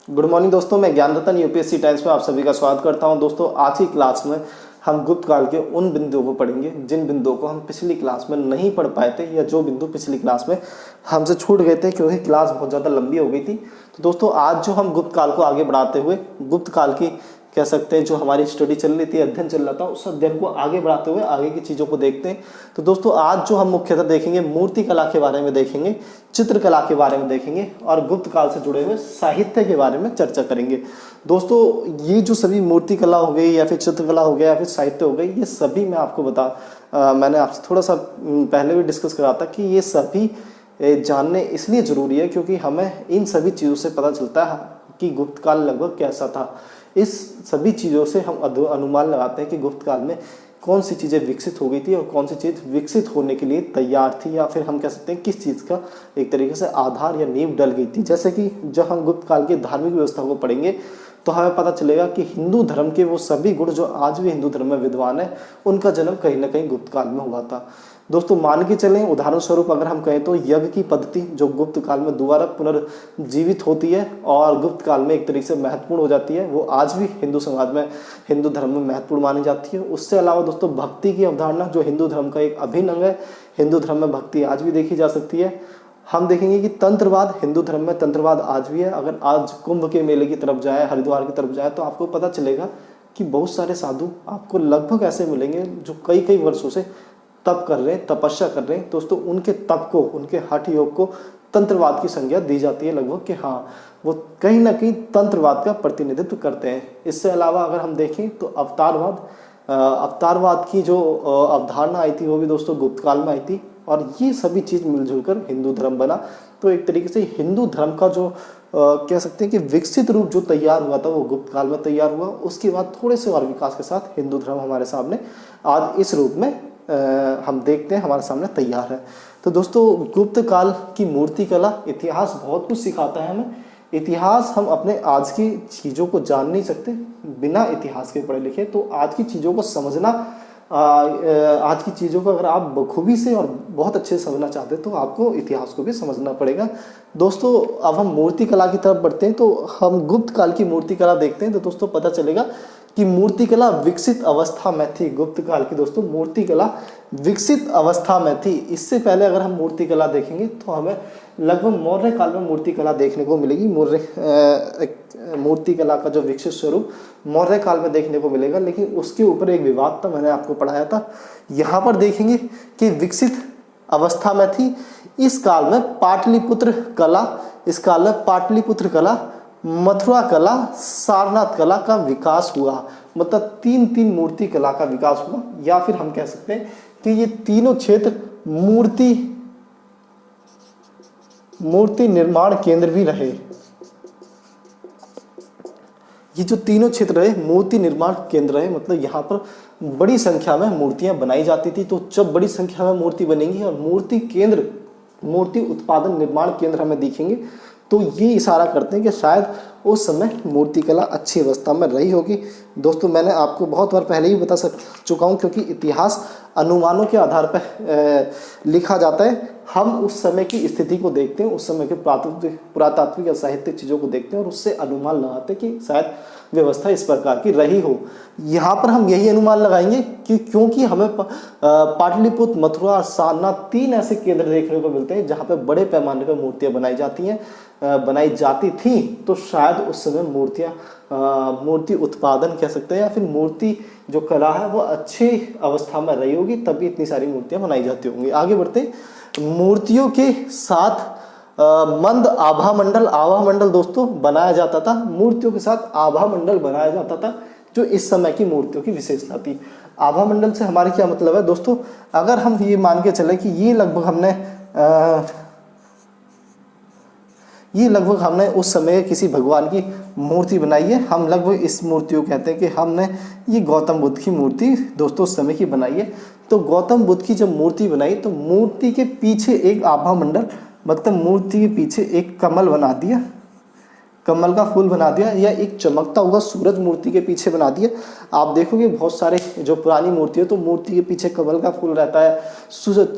Good morning दोस्तों, मैं ज्ञान रतन यूपीएससी टाइम्स में आप सभी का स्वागत करता हूं। दोस्तों, आज की क्लास में हम गुप्त काल के उन बिंदुओं को पढ़ेंगे जिन बिंदुओं को हम पिछली क्लास में नहीं पढ़ पाए थे, या जो बिंदु पिछली क्लास में हमसे छूट गए थे क्योंकि क्लास बहुत ज़्यादा लंबी हो गई थी। तो दोस्तों, आज जो हम गुप्त काल को आगे बढ़ाते हुए गुप्त काल की कह सकते हैं जो हमारी स्टडी चल रही थी, अध्ययन चल रहा था, उस अध्ययन को आगे बढ़ाते हुए आगे की चीज़ों को देखते हैं। तो दोस्तों, आज जो हम मुख्यतः देखेंगे मूर्ति कला के बारे में देखेंगे, चित्रकला के बारे में देखेंगे और गुप्त काल से जुड़े हुए साहित्य के बारे में चर्चा करेंगे। दोस्तों, ये जो सभी मूर्ति कला हो गई या फिर चित्रकला हो गया या फिर साहित्य हो गई, ये सभी मैं आपको मैंने आपसे थोड़ा सा पहले भी डिस्कस करा था कि ये सभी जानने इसलिए ज़रूरी है क्योंकि हमें इन सभी चीज़ों से पता चलता है कि गुप्त काल लगभग कैसा था। इस सभी चीज़ों से हम अनुमान लगाते हैं कि गुप्त काल में कौन सी चीज़ें विकसित हो गई थी और कौन सी चीज़ विकसित होने के लिए तैयार थी, या फिर हम कह सकते हैं किस चीज़ का एक तरीके से आधार या नींव डल गई थी। जैसे कि जब हम गुप्त काल की धार्मिक व्यवस्था को पढ़ेंगे तो हमें पता चलेगा कि हिंदू धर्म के वो सभी गुण जो आज भी हिंदू धर्म में विद्वान है, उनका जन्म कहीं ना कहीं गुप्त काल में हुआ था। दोस्तों, मान के चलें, उदाहरण स्वरूप अगर हम कहें तो यज्ञ की पद्धति जो गुप्त काल में दोबारा पुनर्जीवित होती है और गुप्त काल में एक तरीके से महत्वपूर्ण हो जाती है, वो आज भी हिंदू समाज में, हिंदू धर्म में महत्वपूर्ण मानी जाती है। उससे अलावा दोस्तों, भक्ति की अवधारणा जो हिंदू धर्म का एक अभिन्न अंग है, हिंदू धर्म में भक्ति आज भी देखी जा सकती है। हम देखेंगे कि तंत्रवाद, हिंदू धर्म में तंत्रवाद आज भी है। अगर आज कुंभ के मेले की तरफ जाए, हरिद्वार की तरफ जाए, तो आपको पता चलेगा कि बहुत सारे साधु आपको लगभग ऐसे मिलेंगे जो कई कई वर्षों से तप कर रहे हैं, तपस्या कर रहे हैं। दोस्तों, उनके तप को, उनके हठ योग को तंत्रवाद की संज्ञा दी जाती है लगभग, कि हाँ, वो कहीं ना कहीं तंत्रवाद का प्रतिनिधित्व करते हैं। इससे अलावा अगर हम देखें तो अवतारवाद की जो अवधारणा आई थी, वो भी दोस्तों गुप्त काल में आई थी, और ये सभी चीज़ मिलजुल कर हिंदू धर्म बना। तो एक तरीके से हिंदू धर्म का जो कह सकते हैं कि विकसित रूप जो तैयार हुआ था, वो गुप्त काल में तैयार हुआ। उसके बाद थोड़े से और विकास के साथ हिंदू धर्म हमारे सामने आज इस रूप में हम देखते हैं, हमारे सामने तैयार है। तो दोस्तों, गुप्त काल की मूर्ति कला, इतिहास बहुत कुछ सिखाता है हमें। इतिहास, हम अपने आज की चीज़ों को जान नहीं सकते बिना इतिहास के पढ़े लिखे। तो आज की चीज़ों को समझना, आज की चीज़ों को अगर आप बखूबी से और बहुत अच्छे से समझना चाहते हैं तो आपको इतिहास को भी समझना पड़ेगा। दोस्तों, अब हम मूर्ति कला की तरफ बढ़ते हैं। तो हम गुप्त काल की मूर्ति कला देखते हैं। तो दोस्तों, पता चलेगा कि मूर्ति कला विकसित अवस्था में थी। गुप्त काल की दोस्तों मूर्ति कला विकसित अवस्था में थी। इससे पहले अगर हम मूर्ति कला देखेंगे तो हमें लगभग मौर्य काल में मूर्ति कला देखने को मिलेगी। मूर्ति कला का जो विकसित स्वरूप मौर्य काल में देखने को मिलेगा, लेकिन उसके ऊपर एक विवाद था, मैंने आपको पढ़ाया था। यहाँ पर देखेंगे कि विकसित अवस्था में थी। इस काल में पाटलिपुत्र कला, मथुरा कला, सारनाथ कला का विकास हुआ। मतलब तीन मूर्ति कला का विकास हुआ, या फिर हम कह सकते हैं कि ये तीनों क्षेत्र मूर्ति निर्माण केंद्र भी रहे। ये जो तीनों क्षेत्र रहे मूर्ति निर्माण केंद्र रहे, मतलब यहाँ पर बड़ी संख्या में मूर्तियां बनाई जाती थी। तो जब बड़ी संख्या में मूर्ति बनेंगी और मूर्ति उत्पादन निर्माण केंद्र हमें दिखेंगे, तो ये इशारा करते हैं कि शायद उस समय मूर्ति कला अच्छी अवस्था में रही होगी। दोस्तों, मैंने आपको बहुत बार पहले ही बता चुका हूँ, क्योंकि इतिहास अनुमानों के आधार पर लिखा जाता है। हम उस समय की स्थिति को देखते हैं, उस समय के पुरातात्विक या साहित्यिक चीज़ों को देखते हैं और उससे अनुमान लगाते हैं कि शायद व्यवस्था इस प्रकार की रही हो। यहाँ पर हम यही अनुमान लगाएंगे कि क्योंकि हमें पाटलिपुत्र, मथुरा और सारनाथ तीन ऐसे केंद्र देखने को मिलते हैं जहाँ पे बड़े पैमाने पर मूर्तियाँ बनाई जाती थी। तो शायद उस समय मूर्ति उत्पादन कह सकते हैं, या फिर मूर्ति जो कला है वो अच्छी अवस्था में रही होगी, तभी इतनी सारी मूर्तियाँ बनाई जाती होंगी। आगे बढ़ते, मूर्तियों के साथ मंद आभा मंडल दोस्तों बनाया जाता था। मूर्तियों के साथ आभा मंडल बनाया जाता था, जो इस समय की मूर्तियों की विशेषता थी। आभा मंडल से हमारी क्या मतलब है दोस्तों? अगर हम ये मान के चले कि ये लगभग हमने उस समय किसी भगवान की मूर्ति बनाई है, हम लगभग इस मूर्ति को कहते हैं कि हमने ये गौतम बुद्ध की मूर्ति दोस्तों उस समय की बनाई है। तो गौतम बुद्ध की जब मूर्ति बनाई तो मूर्ति के पीछे एक आभा मंडल, मतलब मूर्ति के पीछे एक कमल बना दिया, कमल का फूल बना दिया, या एक चमकता हुआ सूरज मूर्ति के पीछे बना दिया। आप देखोगे बहुत सारे जो पुरानी मूर्ति है तो मूर्ति के पीछे कमल का फूल रहता है,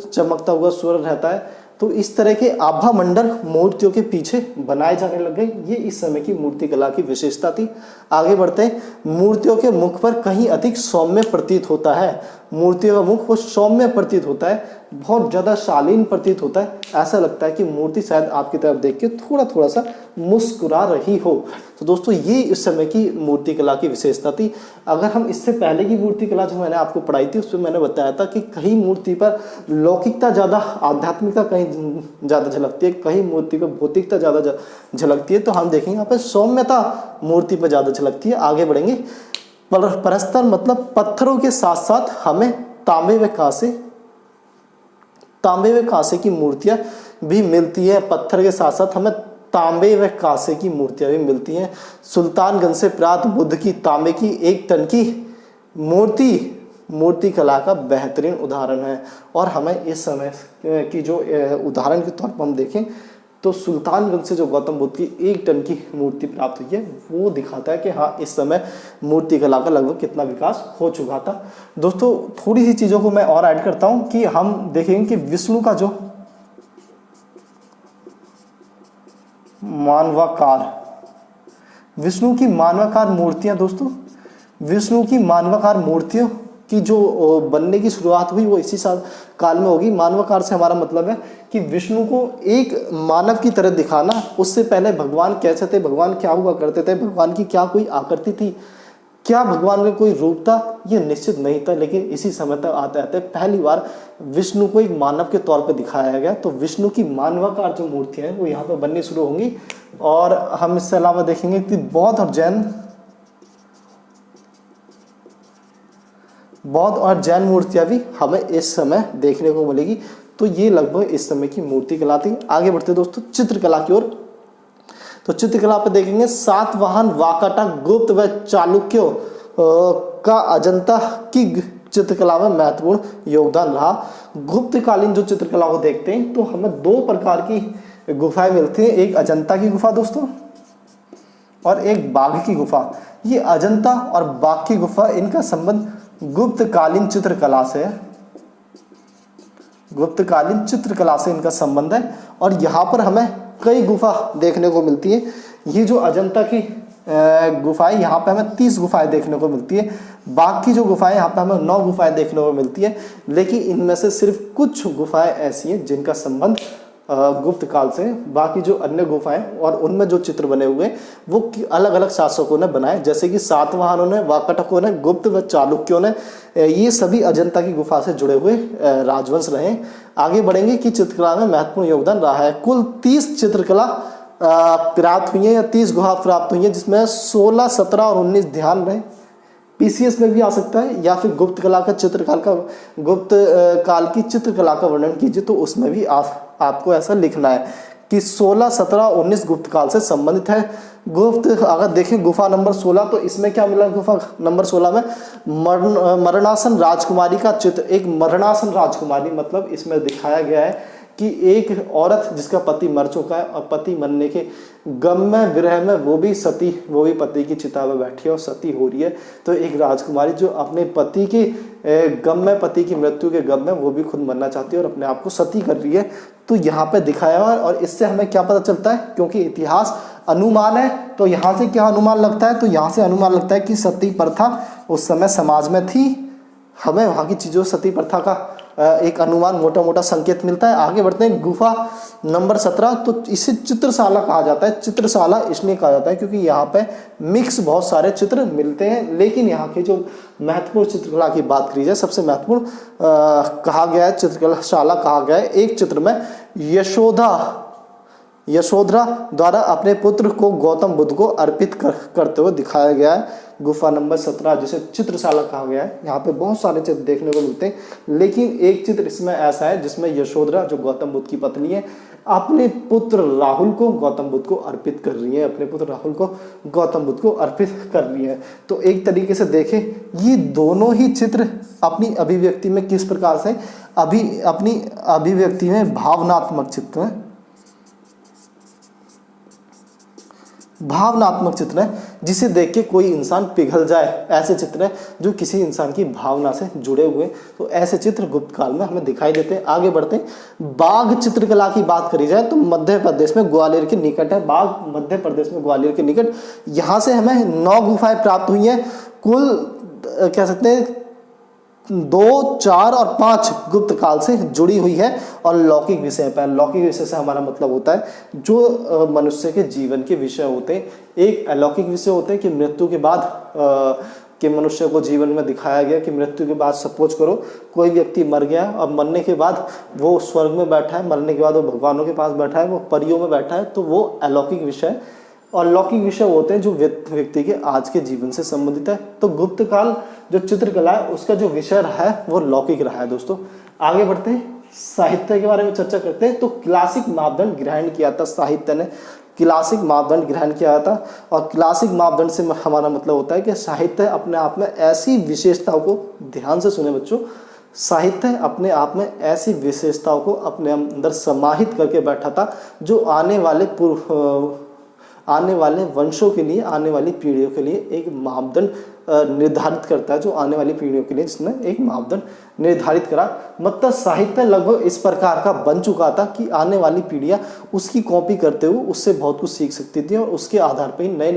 चमकता हुआ सूरज रहता है। तो इस तरह के आभा मंडल मूर्तियों के पीछे बनाए जाने लग गए। ये इस समय की मूर्ति कला की विशेषता थी। आगे बढ़ते हैं। मूर्तियों के मुख पर कहीं अधिक सौम्य प्रतीत होता है। मूर्तियों का मुख वो सौम्य प्रतीत होता है, बहुत ज़्यादा शालीन प्रतीत होता है। ऐसा लगता है कि मूर्ति शायद आपकी तरफ देख के थोड़ा थोड़ा सा मुस्कुरा रही हो। तो दोस्तों ये इस समय की मूर्ति कला की विशेषता थी। अगर हम इससे पहले की मूर्ति कला जो मैंने आपको पढ़ाई थी उसमें मैंने बताया था कि कहीं मूर्ति पर लौकिकता ज़्यादा, आध्यात्मिकता कहीं ज़्यादा झलकती है, कहीं मूर्ति पर भौतिकता ज़्यादा झलकती है। तो हम देखेंगे यहाँ पर सौम्यता मूर्ति पर ज़्यादा झलकती है। आगे बढ़ेंगे। परस्तर मतलब पत्थरों के साथ साथ हमें तांबे व कांसे की मूर्तियां भी मिलती है। पत्थर के साथ साथ हमें तांबे व कांसे की मूर्तियां भी मिलती हैं। सुल्तानगंज से प्राप्त बुद्ध की तांबे की 1 टन की मूर्ति कला का बेहतरीन उदाहरण है। और हमें इस समय की जो उदाहरण के तौर पर हम देखें तो सुल्तानगंज से जो गौतम बुद्ध की 1 टन की मूर्ति प्राप्त हुई है वो दिखाता है कि हाँ इस समय मूर्ति कला का लगभग कितना विकास हो चुका था। दोस्तों थोड़ी सी चीज़ों को मैं और ऐड करता हूँ कि हम देखेंगे कि विष्णु का जो विष्णु की मानवाकार मूर्तियां, दोस्तों विष्णु की मानवाकार मूर्तियों की जो बनने की शुरुआत हुई वो इसी साल काल में होगी। मानवाकार से हमारा मतलब है कि विष्णु को एक मानव की तरह दिखाना। उससे पहले भगवान कैसे थे, भगवान क्या हुआ करते थे, भगवान की क्या कोई आकृति थी, क्या भगवान का कोई रूप था, ये निश्चित नहीं था। लेकिन इसी समय तक आते आते पहली बार विष्णु को एक मानव के तौर पर दिखाया गया। तो विष्णु की मानवाकार जो मूर्तियां हैं वो यहाँ पर बननी शुरू होंगी। और हम इससे अलावा देखेंगे कि बौद्ध और जैन मूर्तियां भी हमें इस समय देखने को मिलेगी। तो ये लगभग इस समय की मूर्ति कला थी। आगे बढ़ते दोस्तों चित्रकला की ओर। तो चित्रकला पर देखेंगे सातवाहन, वाकाटक, गुप्त व चालुक्यों का अजंता की चित्रकला में महत्वपूर्ण योगदान रहा। गुप्तकालीन जो चित्रकला को देखते हैं तो हमें 2 प्रकार की गुफाएं मिलती हैं। एक अजंता की गुफा दोस्तों और एक बाघ की गुफा। ये अजंता और बाघ की गुफा, इनका संबंध गुप्तकालीन चित्रकला से इनका संबंध है। और यहाँ पर हमें कई गुफा देखने को मिलती है। ये जो अजंता की गुफाएं, यहाँ पे हमें 30 गुफाएं देखने को मिलती है। बाघ की जो गुफाएं, यहाँ पे हमें 9 गुफाएं देखने को मिलती है। लेकिन इनमें से सिर्फ कुछ गुफाएं ऐसी हैं जिनका संबंध गुप्त काल से। बाकी जो अन्य गुफाएं और उनमें जो चित्र बने हुए वो अलग अलग शासकों ने बनाए, जैसे कि सातवाहनों ने, वाकाटकों ने, गुप्त व चालुक्यों ने। ये सभी अजंता की गुफा से जुड़े हुए राजवंश रहे। आगे बढ़ेंगे कि चित्रकला में महत्वपूर्ण योगदान रहा है। कुल 30 चित्रकला प्राप्त हुई है या 30 गुहा प्राप्त हुई है, जिसमें 16, 17 और 19 ध्यान रहे। पीसीएस में भी आ सकता है या फिर गुप्त काल की चित्रकला का वर्णन कीजिए तो उसमें भी आपको ऐसा लिखना है कि 16, 17, 19 गुप्त काल से संबंधित है। अगर देखें गुफा नंबर 16 तो इसमें क्या मिला? गुफा नंबर 16 में मरणासन राजकुमारी का चित्र। एक मरणासन राजकुमारी मतलब इसमें दिखाया गया है कि एक औरत जिसका पति मर चुका है और पति मरने के गम में, विरह में वो भी पति की चिता में बैठी है और सती हो रही है। तो एक राजकुमारी जो अपने पति के गम में, पति की मृत्यु के गम में वो भी खुद मरना चाहती है और अपने आप को सती कर रही है। तो यहाँ पे दिखाया हुआ है। और इससे हमें क्या पता चलता है, क्योंकि इतिहास अनुमान है तो यहाँ से क्या अनुमान लगता है? तो यहाँ से अनुमान लगता है कि सती प्रथा उस समय समाज में थी। हमें वहाँ की चीज़ों, सती प्रथा का एक अनुमान, मोटा मोटा संकेत मिलता है। आगे बढ़ते हैं। गुफा नंबर 17, तो इसे चित्रशाला कहा जाता है। चित्रशाला इसलिए कहा जाता है क्योंकि यहाँ पे मिक्स बहुत सारे चित्र मिलते हैं। लेकिन यहाँ के जो महत्वपूर्ण चित्रकला की बात करी जाए, सबसे महत्वपूर्ण कहा गया है, चित्रशाला कहा गया है। एक चित्र में यशोधरा द्वारा अपने पुत्र को गौतम बुद्ध को अर्पित करते हुए दिखाया गया है। गुफा नंबर 17 जिसे चित्रशाला कहा गया है। यहाँ पे बहुत सारे चित्र देखने को मिलते हैं, लेकिन एक चित्र इसमें ऐसा है जिसमें यशोधरा जो गौतम बुद्ध की पत्नी है अपने पुत्र राहुल को गौतम बुद्ध को अर्पित कर रही है, अपने पुत्र राहुल को गौतम बुद्ध को अर्पित कर रही है। तो एक तरीके से देखें, ये दोनों ही चित्र अपनी अभिव्यक्ति में किस प्रकार से अपनी अभिव्यक्ति में भावनात्मक चित्र हैं। भावनात्मक चित्र है जिसे देख के कोई इंसान पिघल जाए, ऐसे चित्र है जो किसी इंसान की भावना से जुड़े हुए। तो ऐसे चित्र गुप्त काल में हमें दिखाई देते हैं। आगे बढ़ते हैं। बाघ चित्रकला की बात करी जाए तो मध्य प्रदेश में ग्वालियर के निकट है। बाघ मध्य प्रदेश में ग्वालियर के निकट। यहाँ से हमें 9 गुफाएं प्राप्त हुई हैं। कुल कह सकते हैं 2, 4 और 5 गुप्त काल से जुड़ी हुई है और लौकिक विषय पर। लौकिक विषय से हमारा मतलब होता है जो मनुष्य के जीवन के विषय होते हैं। एक अलौकिक विषय होते हैं कि मृत्यु के बाद कि मनुष्य को जीवन में दिखाया गया कि मृत्यु के बाद सपोज करो कोई व्यक्ति मर गया और मरने के बाद वो स्वर्ग में बैठा है, मरने के बाद वो भगवानों के पास बैठा है, वो परियों में बैठा है, तो वो अलौकिक विषय और लौकिक विषय होते हैं जो व्यक्ति के आज के जीवन से संबंधित है। तो गुप्त काल जो चित्रकला है उसका जो विषय रहा है वो लौकिक रहा है। दोस्तों आगे बढ़ते हैं, साहित्य के बारे में चर्चा करते हैं। तो क्लासिक मापदंड ग्रहण किया था साहित्य ने, क्लासिक मापदंड ग्रहण किया था। और क्लासिक मापदंड से हमारा मतलब होता है कि साहित्य अपने आप में ऐसी विशेषताओं को, ध्यान से सुने बच्चों, साहित्य अपने आप में ऐसी विशेषताओं को अपने अंदर समाहित करके बैठा था जो आने वाले वंशों के लिए, आने वाली पीढ़ियों के लिए एक मापदंड निर्धारित करता है, जो आने वाली पीढ़ियों के लिए जिसने एक मापदंड निर्धारित करा। मतलब साहित्य लगभग इस प्रकार का बन चुका था कि आने वाली पीढ़ियां उसकी कॉपी करते हुए उससे बहुत कुछ सीख सकती थी और उसके आधार पर ही नई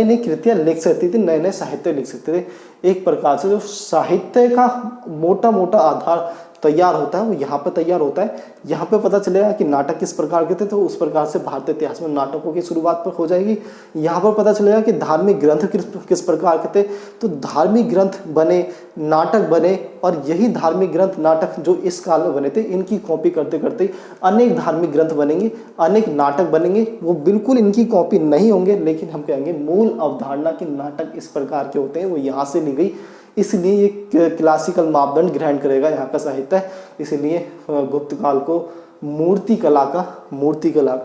नई कृतियां लिख सकती थी, नए नए साहित्य लिख सकते थे। एक प्रकार से जो साहित्य का मोटा मोटा आधार तैयार होता है वो यहाँ पे तैयार होता है। यहाँ पे पता चलेगा कि नाटक किस प्रकार के थे, तो उस प्रकार से भारतीय इतिहास में नाटकों की शुरुआत पर हो जाएगी। यहाँ पर पता चलेगा कि धार्मिक ग्रंथ किस प्रकार के थे, तो धार्मिक ग्रंथ बने, नाटक बने, और यही धार्मिक ग्रंथ नाटक जो इस काल में बने थे इनकी कॉपी करते करते अनेक धार्मिक ग्रंथ बनेंगे, अनेक नाटक बनेंगे। वो बिल्कुल इनकी कॉपी नहीं होंगे, लेकिन हम कहेंगे मूल अवधारणा कि नाटक इस प्रकार के होते हैं वो यहाँ से ली गई, इसलिए ये क्लासिकल मापदंड ग्रहण करेगा यहाँ का साहित्य। इसलिए गुप्त काल को मूर्ति कला का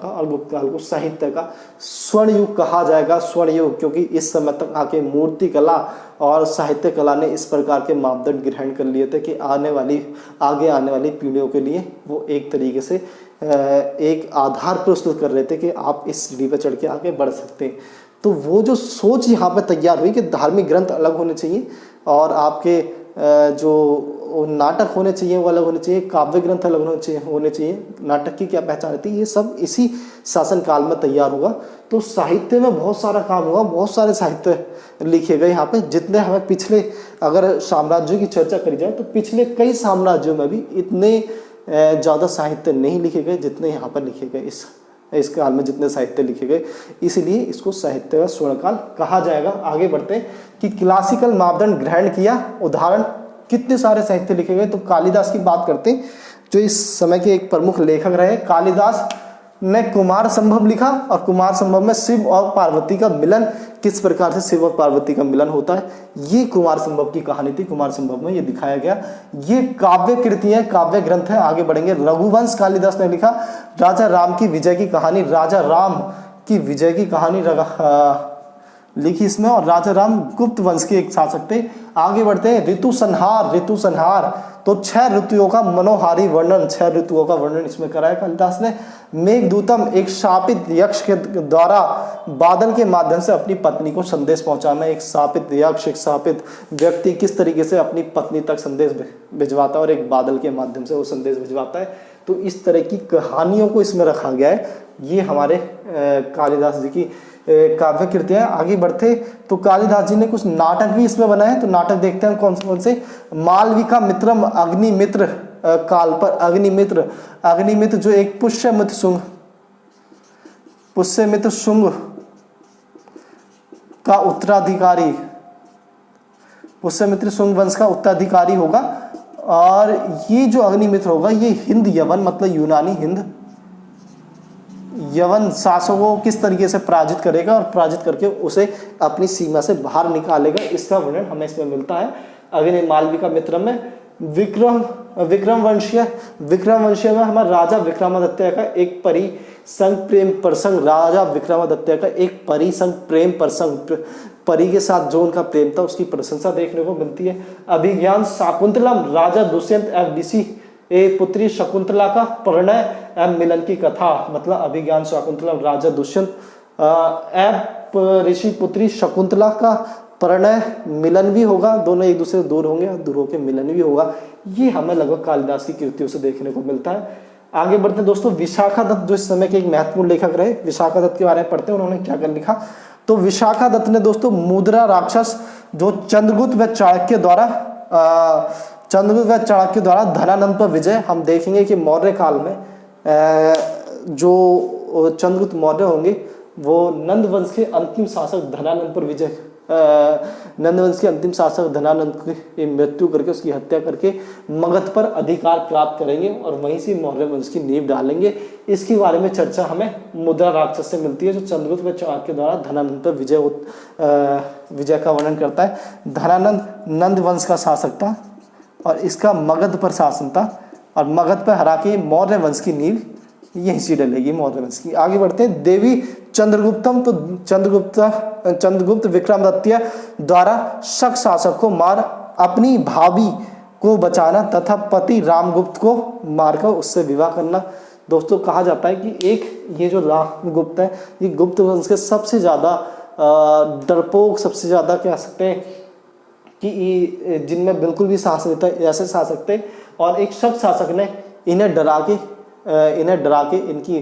और गुप्त काल को साहित्य का स्वर्ण युग कहा जाएगा। स्वर्ण युग क्योंकि इस समय तक आके मूर्ति कला और साहित्य कला ने इस प्रकार के मापदंड ग्रहण कर लिए थे कि आगे आने वाली पीढ़ियों के लिए वो एक तरीके से एक आधार प्रस्तुत कर रहे थे कि आप इस सीढ़ी पर चढ़ के आगे बढ़ सकते हैं। तो वो जो सोच यहाँ पर तैयार हुई कि धार्मिक ग्रंथ अलग होने चाहिए और आपके जो नाटक होने चाहिए वो अलग होने चाहिए, काव्य ग्रंथ अलग होने चाहिए, नाटक की क्या पहचान थी, ये सब इसी शासन काल में तैयार हुआ। तो साहित्य में बहुत सारा काम हुआ, बहुत सारे साहित्य लिखे गए यहाँ पे। जितने हमें पिछले अगर साम्राज्यों की चर्चा करी जाए तो पिछले कई साम्राज्यों में भी इतने ज़्यादा साहित्य नहीं लिखे गए जितने यहाँ पर लिखे गए इस काल में जितने साहित्य लिखे गए, इसलिए इसको साहित्य का स्वर्णकाल कहा जाएगा। आगे बढ़ते हैं कि क्लासिकल मापदंड ग्रहण किया, उदाहरण कितने सारे साहित्य लिखे गए। तो कालिदास की बात करते हैं जो इस समय के एक प्रमुख लेखक रहे। कालिदास ने कुमार संभव लिखा और कुमार संभव में शिव और पार्वती का मिलन, किस प्रकार से शिव और पार्वती का मिलन होता है, ये कुमार संभव की कहानी थी। कुमार संभव में ये दिखाया गया। ये काव्य कृतियां, काव्य ग्रंथ है। आगे बढ़ेंगे, रघुवंश कालिदास ने लिखा। राजा राम की विजय की कहानी, राजा राम की विजय की कहानी लिखी इसमें, और राजा राम गुप्त वंश के एक शासक थे। आगे बढ़ते हैं, ऋतु संहार तो 6 ऋतुओं का मनोहारी वर्णन, 6 ऋतुओं का वर्णन इसमें कराया कालिदास ने। मेघदूतम, एक शापित यक्ष के द्वारा बादल के माध्यम से अपनी पत्नी को संदेश पहुंचाना। एक शापित यक्ष, एक शापित व्यक्ति किस तरीके से अपनी पत्नी तक संदेश भिजवाता है और एक बादल के माध्यम से वो संदेश भिजवाता है। तो इस तरह की कहानियों को इसमें रखा गया है। ये हमारे कालिदास जी की काव्य कृतियां। आगे बढ़ते तो कालिदास जी ने कुछ नाटक भी इसमें बनाए। तो नाटक देखते हैं कौन से। मालविका मित्रम, अग्निमित्र काल पर अग्निमित्र जो एक पुष्यमित्र शुंग का उत्तराधिकारी, पुष्यमित्र शुंग वंश का उत्तराधिकारी होगा। और ये जो अग्निमित्र होगा ये हिंद यवन, मतलब यूनानी हिंद यवन शासकों को किस तरीके से पराजित करेगा और पराजित करके उसे अपनी सीमा से बाहर निकालेगा, इसका वर्णन हमें इसमें मिलता है। अग्नि मालविका मित्र में विक्रमवंशीय में हमारा राजा विक्रमादित्य का एक परिसंग प्रेम प्रसंग, राजा विक्रमादित्य का एक परिसंग प्रेम प्रसंग, परी के साथ जो उनका प्रेम था उसकी प्रशंसा देखने को मिलती है। अभिज्ञान शाकुंतलम, राजा दुष्यंत ए पुत्री शकुंतला का परिणय एवं मिलन की कथा, मतलब अभिज्ञान शाकुंतला राजा दुष्यंत एवं ऋषि पुत्री शकुंतला का परिणय मिलन भी होगा, दोनों एक दूसरे से दूर होंगे और दूर होकर मिलन भी होगा। ये हमें लगभग कालिदास की कृतियों से देखने को मिलता है। आगे बढ़ते हैं दोस्तों, विशाखा दत्त जो इस समय के एक महत्वपूर्ण लेखक रहे, विशाखा दत्त के बारे में पढ़ते हैं उन्होंने क्या कर लिखा। तो विशाखा दत्त ने दोस्तों मुद्रा राक्षस जो चंद्रगुप्त व चाणक्य द्वारा धनानंद पर विजय, हम देखेंगे कि मौर्य काल में जो चंद्रगुप्त मौर्य होंगे वो नंद वंश के अंतिम शासक धनानंद पर विजय, नंद वंश के अंतिम शासक धनानंद की मृत्यु करके उसकी हत्या करके मगध पर अधिकार प्राप्त करेंगे और वहीं से मौर्य वंश की नींव डालेंगे। इसके बारे में चर्चा हमें मुद्रा राक्षस से मिलती है, जो चंद्रगुप्त व चाणक्य द्वारा धनानंद पर विजय का वर्णन करता है। धनानंद नंद वंश का शासक था और इसका मगध पर शासन था और मगध पर हरा के मौर्य वंश की नींव यहीं से डलेगी मौर्य वंश की। आगे बढ़ते हैं, देवी चंद्रगुप्तम, तो चंद्रगुप्त विक्रमादित्य द्वारा शक शासक को मार अपनी भाभी को बचाना तथा पति रामगुप्त को मारकर उससे विवाह करना। दोस्तों कहा जाता है कि एक ये जो रामगुप्त है ये गुप्त वंश के सबसे ज्यादा डरपोक, सबसे ज्यादा कह सकते हैं कि जिनमें बिल्कुल भी साहस नहीं था, ऐसे शासक थे। और एक शक शासक ने इन्हें डरा के इनकी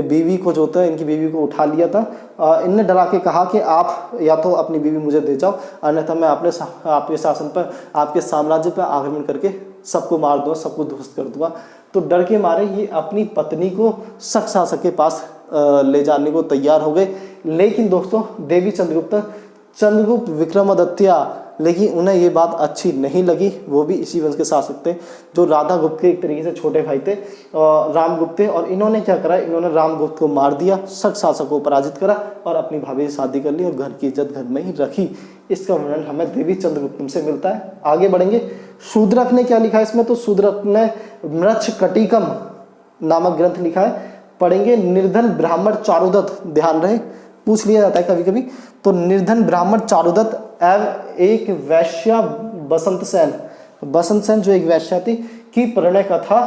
बीवी को जो था, इनकी बीवी को उठा लिया था। इनने डरा के कहा कि आप या तो अपनी बीवी मुझे दे जाओ, अन्यथा मैं आपके शासन पर, आपके साम्राज्य पर आक्रमण करके सबको मार दूंगा, सबको ध्वस्त कर दूंगा। तो डर के मारे ये अपनी पत्नी को शक शासक के पास ले जाने को तैयार हो गए। लेकिन दोस्तों देवी चंद्रगुप्त विक्रमादित्य, लेकिन उन्हें ये बात अच्छी नहीं लगी। वो भी इसी वंश के शासक थे जो राधा गुप्त के एक तरीके से छोटे भाई थे रामगुप्त थे। और इन्होंने क्या करा, इन्होंने रामगुप्त को मार दिया, शक शासक को पराजित करा और अपनी भाभी से शादी कर ली और घर की इज्जत घर में ही रखी। इसका वर्णन हमें देवी चंद्रगुप्तम से मिलता है। आगे बढ़ेंगे, शूद्रक ने क्या लिखा है इसमें, तो शूद्रक ने मृच्छकटिकम नामक ग्रंथ लिखा है, पढ़ेंगे। निर्धन ब्राह्मण चारुदत्त, ध्यान रहे पूछ लिया जाता है कभी कभी, तो निर्धन ब्राह्मण चारुदत्त एवं एक वैश्या बसंत सेन जो एक वैश्या थी की परिणय कथा,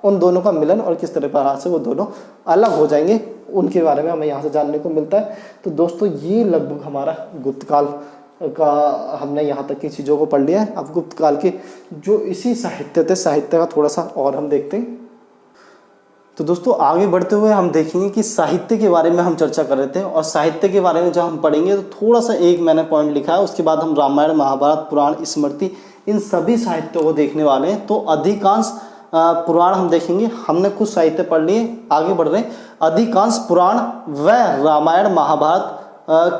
उन दोनों का मिलन और किस तरह से वो दोनों अलग हो जाएंगे उनके बारे में हमें यहाँ से जानने को मिलता है। तो दोस्तों ये लगभग हमारा गुप्त काल का हमने यहाँ तक की चीज़ों को पढ़ लिया है। अब गुप्त काल के जो इसी साहित्य थे, साहित्य का थोड़ा सा और हम देखते हैं। तो दोस्तों आगे बढ़ते हुए हम देखेंगे कि साहित्य के बारे में हम चर्चा कर रहे थे और साहित्य के बारे में जब हम पढ़ेंगे तो थोड़ा सा एक मैंने पॉइंट लिखा है, उसके बाद हम रामायण महाभारत पुराण स्मृति इन सभी साहित्यों को देखने वाले हैं। तो अधिकांश पुराण हम देखेंगे, हमने कुछ साहित्य पढ़ लिए, आगे बढ़ रहे हैं। अधिकांश पुराण व रामायण महाभारत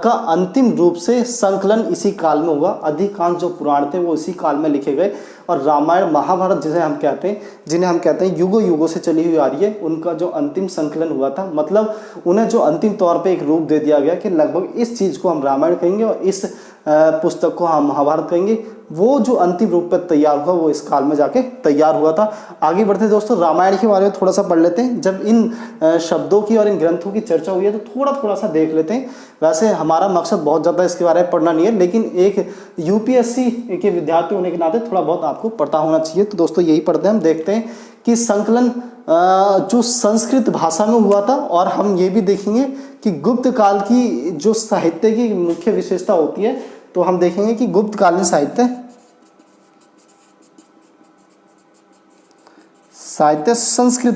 का अंतिम रूप से संकलन इसी काल में हुआ। अधिकांश जो पुराण थे वो इसी काल में लिखे गए और रामायण महाभारत जिन्हें हम कहते हैं युगों युगों से चली हुई आ रही है, उनका जो अंतिम संकलन हुआ था, मतलब उन्हें जो अंतिम तौर पे एक रूप दे दिया गया कि लगभग इस चीज़ को हम रामायण कहेंगे और इस पुस्तक को हम महाभारत कहेंगे। वो जो अंतिम रूप पर तैयार हुआ वो इस काल में जाके तैयार हुआ था। आगे बढ़ते दोस्तों, रामायण के बारे में थोड़ा सा पढ़ लेते हैं। जब इन शब्दों की और इन ग्रंथों की चर्चा हुई है तो थोड़ा सा देख लेते हैं। वैसे हमारा मकसद बहुत ज़्यादा इसके बारे में पढ़ना नहीं है, लेकिन एक यूपीएससी के विद्यार्थी होने के नाते थोड़ा बहुत आपको पता होना चाहिए। तो दोस्तों यही पढ़ते हैं, हम देखते हैं कि संकलन जो संस्कृत भाषा में हुआ था। और हम ये भी देखेंगे कि गुप्त काल की जो साहित्य की मुख्य विशेषता होती है, तो हम देखेंगे कि गुप्त कालीन साहित्य संस्कृत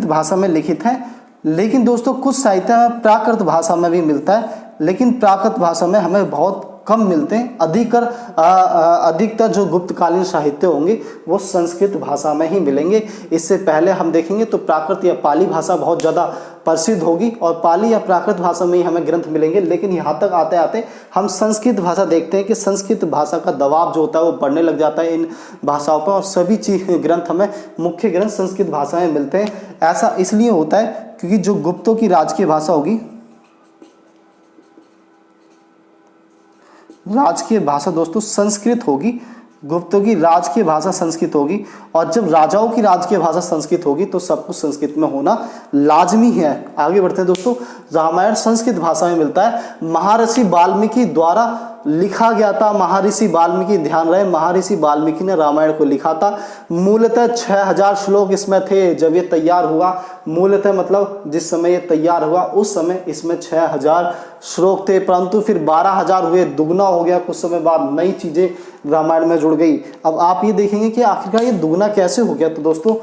भाषा में लिखित है। लेकिन दोस्तों कुछ साहित्य में प्राकृत भाषा में भी मिलता है, लेकिन प्राकृत भाषा में हमें बहुत कम मिलते हैं। अधिकतर जो गुप्तकालीन साहित्य होंगे वो संस्कृत भाषा में ही मिलेंगे। इससे पहले हम देखेंगे तो प्राकृत या पाली भाषा बहुत ज़्यादा प्रसिद्ध होगी और पाली या प्राकृत भाषा में ही हमें ग्रंथ मिलेंगे। लेकिन यहाँ तक आते आते हम संस्कृत भाषा देखते हैं कि संस्कृत भाषा का दबाव जो होता है वो बढ़ने लग जाता है इन भाषाओं पर और सभी ग्रंथ हमें मुख्य ग्रंथ संस्कृत भाषा में मिलते हैं। ऐसा इसलिए होता है क्योंकि जो गुप्तों की राजकीय भाषा होगी, राजकीय भाषा दोस्तों संस्कृत होगी, गुप्तों की राजकीय भाषा संस्कृत होगी। और जब राजाओं की राजकीय भाषा संस्कृत होगी तो सब कुछ संस्कृत में होना लाजमी है। आगे बढ़ते हैं दोस्तों, रामायण संस्कृत भाषा में मिलता है। महर्षि वाल्मीकि द्वारा लिखा गया था महर्षि वाल्मीकि, ध्यान रहे महर्षि वाल्मीकि ने रामायण को लिखा था। मूलतः 6000 श्लोक इसमें थे जब ये तैयार हुआ। मूलतः मतलब जिस समय ये तैयार हुआ उस समय इसमें 6000 श्लोक थे, परंतु फिर 12000 हुए, दुगना हो गया। कुछ समय बाद नई चीजें रामायण में जुड़ गई। अब आप ये देखेंगे कि आखिरकार ये दुगना कैसे हो गया। तो दोस्तों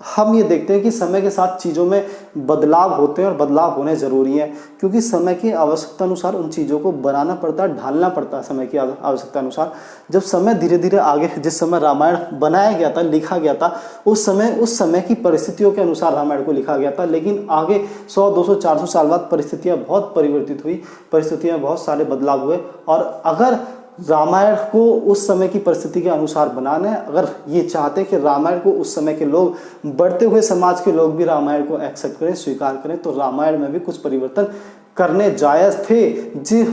हम ये देखते हैं कि समय के साथ चीज़ों में बदलाव होते हैं और बदलाव होने ज़रूरी है, क्योंकि समय की आवश्यकता अनुसार उन चीज़ों को बनाना पड़ता है, ढालना पड़ता है समय की आवश्यकता अनुसार। जब समय धीरे धीरे आगे, जिस समय रामायण बनाया गया था, लिखा गया था, उस समय की परिस्थितियों के अनुसार रामायण को लिखा गया था। लेकिन आगे 100, 200, 400 साल बाद परिस्थितियाँ बहुत परिवर्तित हुई, परिस्थितियाँ बहुत सारे बदलाव हुए। और अगर रामायण को उस समय की परिस्थिति के अनुसार बनाना है, अगर ये चाहते हैं कि रामायण को उस समय के लोग, बढ़ते हुए समाज के लोग भी रामायण को एक्सेप्ट करें, स्वीकार करें, तो रामायण में भी कुछ परिवर्तन करने जायज़ थे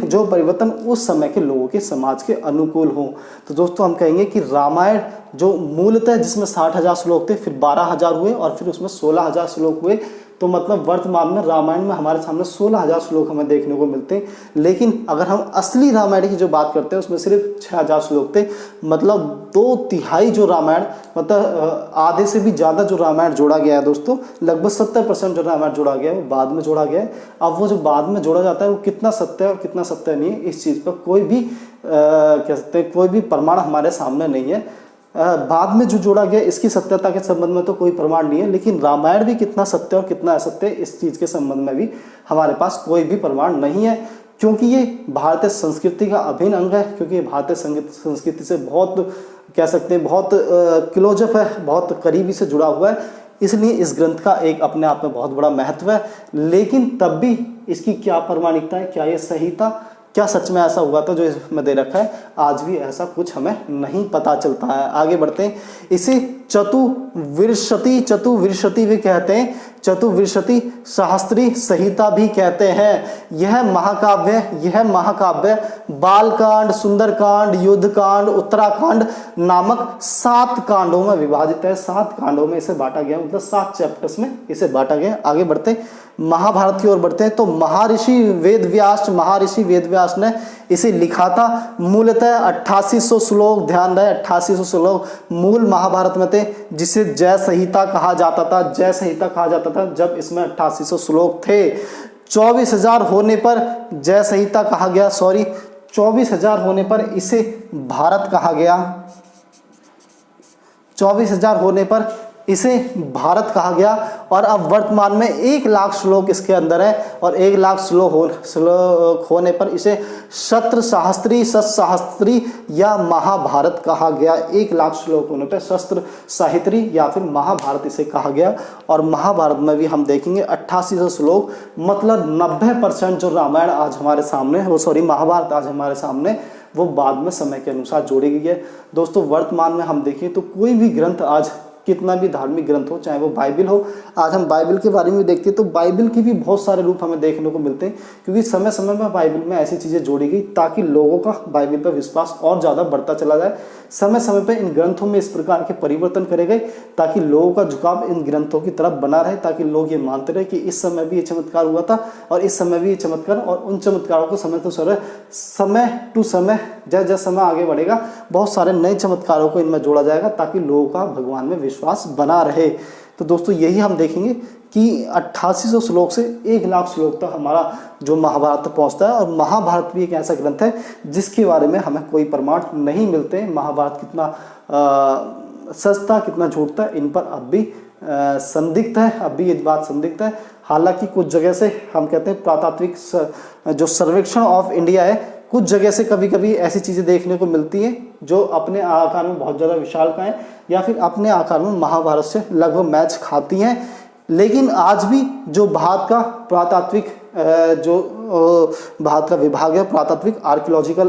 जो परिवर्तन उस समय के लोगों के समाज के अनुकूल हों। तो दोस्तों हम कहेंगे कि रामायण जो मूलतः जिसमें 60,000 श्लोक थे, फिर 12,000 हुए और फिर उसमें 16,000 श्लोक हुए। तो मतलब वर्तमान में रामायण में हमारे सामने 16,000 श्लोक हमें देखने को मिलते हैं। लेकिन अगर हम असली रामायण की जो बात करते हैं उसमें सिर्फ 6,000 श्लोक थे। मतलब 2/3 जो रामायण, मतलब आधे से भी ज़्यादा जो रामायण जोड़ा गया है दोस्तों, लगभग 70% जो रामायण जोड़ा गया है वो बाद में जोड़ा गया है। अब वो जो बाद में जोड़ा जाता है वो कितना सत्य है और कितना सत्य नहीं है, इस चीज़ पर कोई भी कह सकते हैं कोई भी प्रमाण हमारे सामने नहीं है। बाद में जो जोड़ा गया इसकी सत्यता के संबंध में तो कोई प्रमाण नहीं है, लेकिन रामायण भी कितना सत्य और कितना असत्य इस चीज़ के संबंध में भी हमारे पास कोई भी प्रमाण नहीं है, क्योंकि ये भारतीय संस्कृति का अभिन्न अंग है। क्योंकि ये भारतीय संस्कृति से बहुत कह सकते हैं बहुत क्लोजअप है, बहुत करीबी से जुड़ा हुआ है, इसलिए इस ग्रंथ का एक अपने आप में बहुत बड़ा महत्व है। लेकिन तब भी इसकी क्या प्रामाणिकता है, क्या ये सही था, क्या सच में ऐसा हुआ था जो इसमें दे रखा है, आज भी ऐसा कुछ हमें नहीं पता चलता है। आगे बढ़ते हैं। इसे चतुर्विंशति भी कहते हैं, चतुर्विंशति सहस्त्री संहिता भी कहते हैं। यह महाकाव्य बालकांड, सुंदरकांड, युद्धकांड, उत्तराकांड नामक 7 कांडों में विभाजित है। 7 कांडों में इसे बांटा गया, मतलब 7 चैप्टर्स में इसे बांटा गया। आगे बढ़ते हैं, महाभारत की ओर बढ़ते हैं। तो महर्षि वेदव्यास ने इसे लिखा था। मूलतः 8800 श्लोक, ध्यान रहे 8800 श्लोक मूल महाभारत में थे, जिसे जय संहिता कहा जाता था। जय संहिता कहा जाता था जब इसमें 8800 श्लोक थे। 24,000 होने पर जय संहिता कहा गया, 24,000 होने पर इसे भारत कहा गया। 24,000 होने पर इसे भारत कहा गया। और अब वर्तमान में 1,00,000 श्लोक इसके अंदर है, और 1,00,000 श्लोक होने पर इसे शस्त्र या महाभारत कहा गया। 1,00,000 श्लोक होने पर शस्त्र साहित्री या फिर महाभारत इसे कहा गया। और महाभारत में भी हम देखेंगे 8800 श्लोक, मतलब 90% जो रामायण आज हमारे सामने है, महाभारत आज हमारे सामने, वो बाद में समय के अनुसार जोड़ी गई है। दोस्तों वर्तमान में हम देखें तो कोई भी ग्रंथ आज, कितना भी धार्मिक ग्रंथ हो, चाहे वो बाइबल हो, आज हम बाइबल के बारे में देखते हैं तो बाइबल के भी बहुत सारे रूप हमें देखने को मिलते हैं, क्योंकि समय समय में बाइबल में ऐसी चीज़ें जोड़ी गई ताकि लोगों का बाइबल पर विश्वास और ज़्यादा बढ़ता चला जाए। समय समय पर इन ग्रंथों में इस प्रकार के परिवर्तन करे गए ताकि लोगों का झुकाव इन ग्रंथों की तरफ बना रहे, ताकि लोग ये मानते रहे कि इस समय भी ये चमत्कार हुआ था और इस समय भी ये चमत्कार, और उन चमत्कारों को समय टू समय जैसे समय आगे बढ़ेगा बहुत सारे नए चमत्कारों को इनमें जोड़ा जाएगा ताकि लोगों का भगवान में विश्वास बना रहे। तो दोस्तों यही हम देखेंगे कि 8800 श्लोक से 1,00,000 श्लोक तक हमारा जो महाभारत पहुंचता है। और महाभारत भी एक ऐसा ग्रंथ है जिसके बारे में हमें कोई प्रमाण नहीं मिलते। महाभारत कितना सच था, कितना झूठ था, इन पर अब भी संदिग्ध है, अब भी ये बात संदिग्ध है। हालांकि कुछ जगह से हम कहते हैं पुरातात्विक जो सर्वेक्षण ऑफ इंडिया है, कुछ जगह से कभी कभी ऐसी चीज़ें देखने को मिलती हैं जो अपने आकार में बहुत ज़्यादा विशालकाय हैं या फिर अपने आकार में महाभारत से लगभग मैच खाती हैं। लेकिन आज भी जो भारत का पुरातात्विक भारत का विभाग है, पुरातात्विक आर्कियोलॉजिकल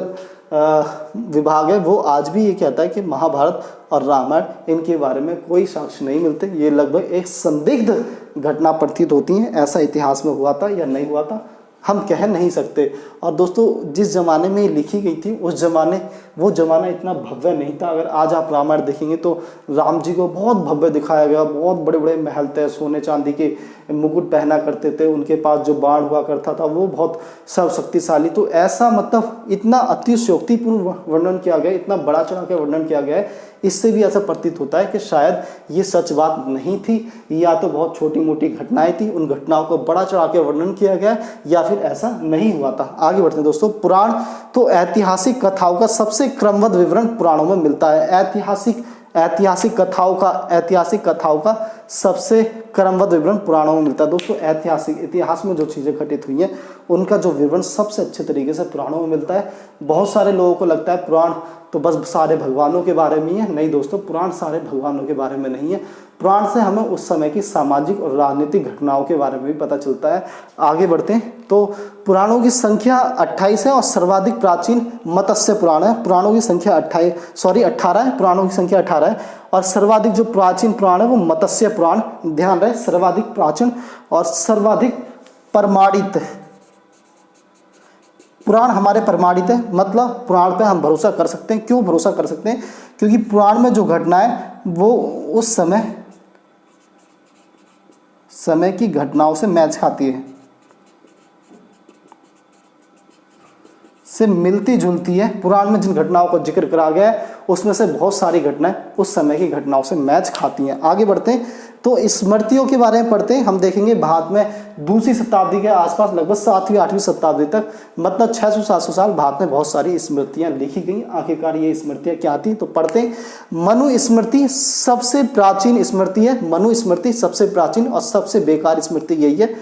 विभाग है, वो आज भी ये कहता है कि महाभारत और रामायण इनके बारे में कोई साक्ष्य नहीं मिलते। ये लगभग एक संदिग्ध घटना प्रतीत होती हैं। ऐसा इतिहास में हुआ था या नहीं हुआ था हम कह नहीं सकते। और दोस्तों जिस ज़माने में ये लिखी गई थी उस ज़माने वो ज़माना इतना भव्य नहीं था। अगर आज आप रामायण देखेंगे तो राम जी को बहुत भव्य दिखाया गया, बहुत बड़े बड़े महल थे, सोने चांदी के मुकुट पहना करते थे, उनके पास जो बाण हुआ करता था वो बहुत सर्वशक्तिशाली। तो ऐसा मतलब इतना अतिशयोक्तिपूर्ण वर्णन किया गया, इतना बड़ा चढ़ा के वर्णन किया गया है, इससे भी ऐसा प्रतीत होता है कि शायद ये सच बात नहीं थी, या तो बहुत छोटी मोटी घटनाएं थी, उन घटनाओं को बड़ा चढ़ा के वर्णन किया गया, या फिर ऐसा नहीं हुआ था। आगे बढ़ते हैं दोस्तों। पुराण तो ऐतिहासिक कथाओं का सबसे क्रमबद्ध विवरण पुराणों में मिलता है। ऐतिहासिक कथाओं का सबसे क्रमबद्ध विवरण पुराणों में मिलता है। दोस्तों इतिहास में जो चीज़ें घटित हुई हैं उनका जो विवरण सबसे अच्छे तरीके से पुराणों में मिलता है। बहुत सारे लोगों को लगता है पुराण तो बस सारे भगवानों के बारे में ही है। नहीं दोस्तों, पुराण सारे भगवानों के बारे में नहीं है। पुराण से हमें उस समय की सामाजिक और राजनीतिक घटनाओं के बारे में भी पता चलता है। आगे बढ़ते हैं तो पुराणों की संख्या 28 है और सर्वाधिक प्राचीन मत्स्य पुराण है। पुराणों की संख्या 18 है, पुराणों की संख्या 18 है और सर्वाधिक जो प्राचीन पुराण है वो मत्स्य पुराण। ध्यान रहे, सर्वाधिक प्राचीन और सर्वाधिक प्रमाणित पुराण हमारे प्रमाणित है, मतलब पुराण पे हम भरोसा कर सकते हैं। क्यों भरोसा कर सकते हैं? क्योंकि पुराण में जो घटनाएं वो उस समय की घटनाओं से मैच खाती है, से मिलती जुलती है। पुराण में जिन घटनाओं को जिक्र करा गया है उसमें से बहुत सारी घटनाएं उस समय की घटनाओं से मैच खाती हैं। आगे बढ़ते हैं तो स्मृतियों के बारे में पढ़ते हैं। हम देखेंगे भारत में दूसरी शताब्दी के आसपास लगभग 7वीं 8वीं शताब्दी तक, मतलब 600-700 साल भारत में बहुत सारी स्मृतियां लिखी गई। आखिरकार ये स्मृतियां क्या थी तो पढ़ते हैं। मनुस्मृति सबसे प्राचीन स्मृति है। मनुस्मृति सबसे प्राचीन और सबसे बेकार स्मृति यही है।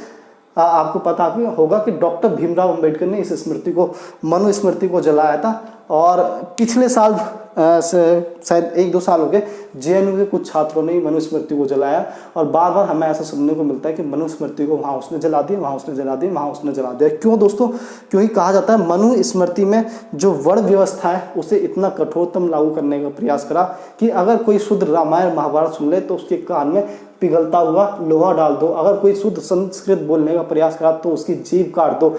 आपको पता होगा कि डॉक्टर भीमराव अंबेडकर ने इस स्मृति को, मनुस्मृति को जलाया था और पिछले साल शायद 1-2 साल हो गए जेएनयू के कुछ छात्रों ने मनुस्मृति को जलाया और बार बार हमें ऐसा सुनने को मिलता है कि मनुस्मृति को वहाँ उसने जला दिया, वहाँ उसने जला दिया, वहाँ उसने जला दिया। क्यों दोस्तों? क्योंकि कहा जाता है मनुस्मृति में जो वर्ण व्यवस्था है उसे इतना कठोरतम लागू करने का प्रयास करा कि अगर कोई शुद्ध रामायण महाभारत सुन ले तो उसके कान में पिघलता हुआ लोहा डाल दो, अगर कोई शुद्ध संस्कृत बोलने का प्रयास करा तो उसकी जीभ काट दो।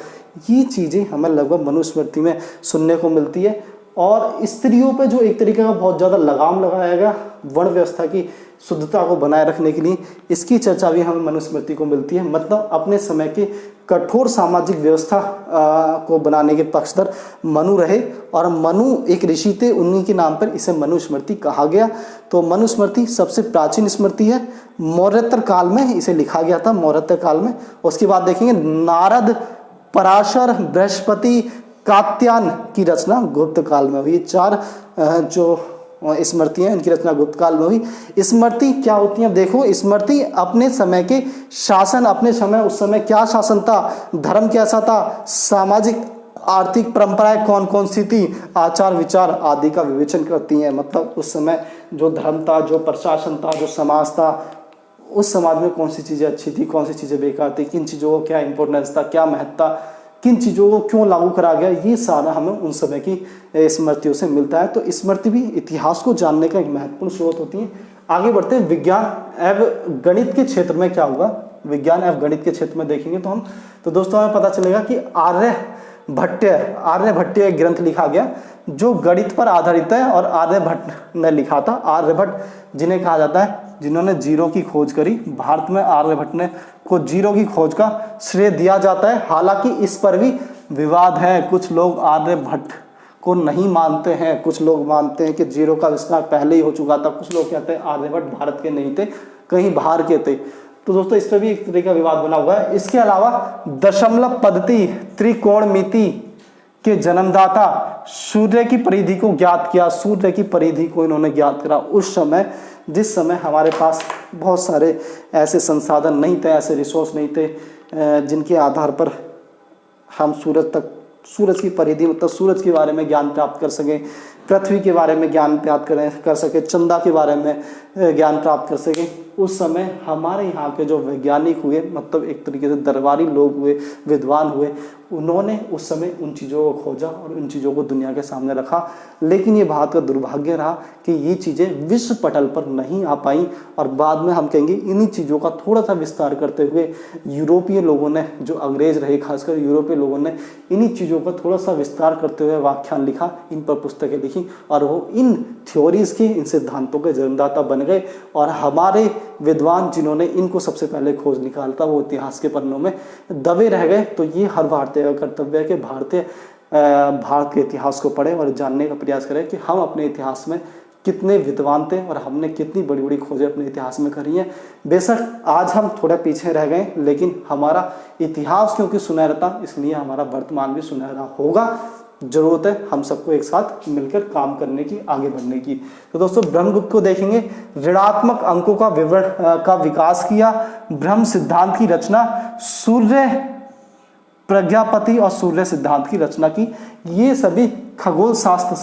ये चीज़ें हमें लगभग मनुस्मृति में सुनने को मिलती है। और स्त्रियों पे जो एक तरीके का बहुत ज़्यादा लगाम लगाया गया वर्ण व्यवस्था की शुद्धता को बनाए रखने के लिए, इसकी चर्चा भी हमें मनुस्मृति को मिलती है। मतलब अपने समय की कठोर सामाजिक व्यवस्था को बनाने के पक्षधर मनु रहे और मनु एक ऋषि थे, उन्हीं के नाम पर इसे मनुस्मृति कहा गया। तो मनुस्मृति सबसे प्राचीन स्मृति है। मौर्योत्तर काल में इसे लिखा गया था, मौर्योत्तर काल में। उसके बाद देखेंगे नारद, पराशर, बृहस्पति, कात्यायन की रचना गुप्त काल में हुई। 4 जो स्मृति हैं इनकी रचना गुप्त काल में हुई। स्मृति क्या होती है? देखो, स्मृति अपने समय के शासन, अपने समय उस समय क्या शासन था, धर्म कैसा था, सामाजिक आर्थिक परंपराएं कौन कौन सी थी, आचार विचार आदि का विवेचन करती हैं। मतलब उस समय जो धर्म था, जो प्रशासन था, जो समाज था, उस समाज में कौन सी चीज़ें अच्छी थी, कौन सी चीज़ें बेकार थी, किन चीज़ों को क्या इंपॉर्टेंस था, क्या महत्व था, किन चीज़ों को क्यों लागू करा गया, ये सारा हमें उन समय की स्मृतियों से मिलता है। तो स्मृति भी इतिहास को जानने का एक महत्वपूर्ण स्रोत होती है। आगे बढ़ते हैं। विज्ञान एवं गणित के क्षेत्र में क्या होगा? विज्ञान एवं गणित के क्षेत्र में देखेंगे तो दोस्तों हमें पता चलेगा कि आर्यभट्ट एक ग्रंथ लिखा गया जो गणित पर आधारित है और आर्यभट्ट ने लिखा था। आर्यभट्ट जिन्हें कहा जाता है जिन्होंने जीरो की खोज करी, भारत में आर्यभट्ट ने को जीरो की खोज का श्रेय दिया जाता है। हालांकि इस पर भी विवाद है। कुछ लोग आर्यभट्ट को नहीं मानते हैं, कुछ लोग मानते हैं कि जीरो का आविष्कार पहले ही हो चुका था, कुछ लोग कहते हैं आर्यभट्ट भारत के नहीं थे, कहीं बाहर के थे। तो दोस्तों इस पर भी एक तरह का विवाद बना हुआ है। इसके अलावा दशमलव पद्धति, त्रिकोणमिति के जन्मदाता सूर्य की परिधि को ज्ञात किया। सूर्य की परिधि को इन्होंने ज्ञात करा उस समय जिस समय हमारे पास बहुत सारे ऐसे संसाधन नहीं थे, ऐसे रिसोर्स नहीं थे जिनके आधार पर हम सूरज की परिधि मतलब सूरज के बारे में ज्ञान प्राप्त कर सकें, पृथ्वी के बारे में ज्ञान प्राप्त कर सकें, चंदा के बारे में ज्ञान प्राप्त कर सकें। उस समय हमारे यहाँ के जो वैज्ञानिक हुए, मतलब एक तरीके से दरबारी लोग हुए, विद्वान हुए, उन्होंने उस समय उन चीज़ों को खोजा और उन चीज़ों को दुनिया के सामने रखा। लेकिन ये बात का दुर्भाग्य रहा कि ये चीज़ें विश्व पटल पर नहीं आ पाई और बाद में हम कहेंगे इन्हीं चीज़ों का थोड़ा सा विस्तार करते हुए यूरोपीय लोगों ने, जो अंग्रेज रहे खासकर यूरोपीय लोगों ने, इन्हीं चीज़ों का थोड़ा सा विस्तार करते हुए व्याख्यान लिखा, इन पर पुस्तकें लिखी और वो इन थ्योरीज़ के, इन सिद्धांतों के जन्मदाता बन गए। और हमारे विद्वान जिन्होंने इनको सबसे पहले खोज निकाला था वो इतिहास के पन्नों में दबे रह गए। तो ये हर भारतीय का कर्तव्य है कि भारत के इतिहास को पढ़ें और जानने का प्रयास करें कि हम अपने इतिहास में कितने विद्वान थे और हमने कितनी बड़ी बड़ी खोजें अपने इतिहास में करी हैं। बेशक आज हम थोड़ा पीछे रह गए, लेकिन हमारा इतिहास क्योंकि सुनहरा था, इसलिए हमारा वर्तमान भी सुनहरा होगा। जरूरत है हम सबको एक साथ मिलकर काम करने की, आगे बढ़ने की। तो दोस्तों ब्रह्मगुप्त को देखेंगे, ऋणात्मक अंकों का विवरण का विकास किया, ब्रह्म सिद्धांत की रचना, सूर्य प्रज्ञापति और सूर्य सिद्धांत की रचना की। ये सभी खगोल शास्त्र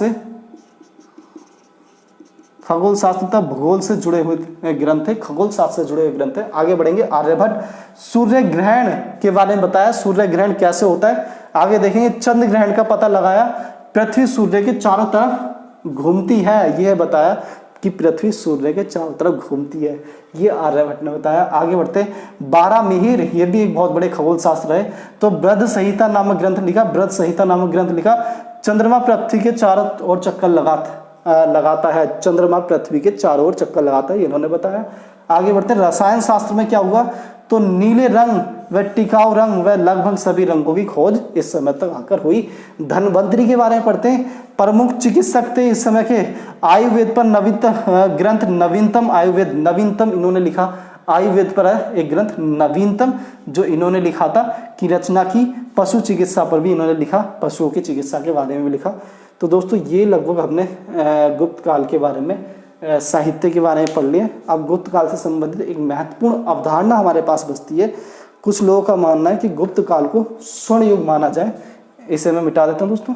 तथा भूगोल से जुड़े हुए ग्रंथ है, खगोल शास्त्र से जुड़े हुए ग्रंथ है। आगे बढ़ेंगे, आर्यभट्ट सूर्य ग्रहण के बारे में बताया, सूर्य ग्रहण कैसे होता है। आगे देखेंगे, चंद्र ग्रहण का पता लगाया, पृथ्वी सूर्य के चारों तरफ घूमती है, यह बताया कि पृथ्वी सूर्य के चारों तरफ घूमती है, ये आर्यभट्ट ने बताया। आगे बढ़ते, 12 मिहिर, ये भी एक बहुत बड़े खगोल शास्त्र है। तो बृहद संहिता नामक ग्रंथ लिखा, चंद्रमा पृथ्वी के चारों ओर चक्कर लगाता है, चंद्रमा पृथ्वी के चारों ओर चक्कर लगाता है, इन्होंने बताया। आगे बढ़ते, रसायन शास्त्र में क्या हुआ, तो नीले रंग व टिकाऊ रंग व लगभग सभी रंगों की खोज इस समय तक आकर हुई। धन्वंतरि के बारे में पढ़ते हैं, प्रमुख चिकित्सक थे इस समय के, आयुर्वेद पर ग्रंथ नवीनतम आयुर्वेद, नवीनतम इन्होंने लिखा, आयुर्वेद पर है एक ग्रंथ नवीनतम जो इन्होंने लिखा था की रचना की। पशु चिकित्सा पर भी इन्होंने लिखा, पशुओं की चिकित्सा के बारे में भी लिखा। तो दोस्तों ये लगभग हमने गुप्त काल के बारे में, साहित्य के बारे में पढ़ लिया। अब गुप्त काल से संबंधित एक महत्वपूर्ण अवधारणा हमारे पास बचती है। कुछ लोगों का मानना है कि गुप्त काल को स्वर्ण युग माना जाए, इसे मैं मिटा देता हूं दोस्तों।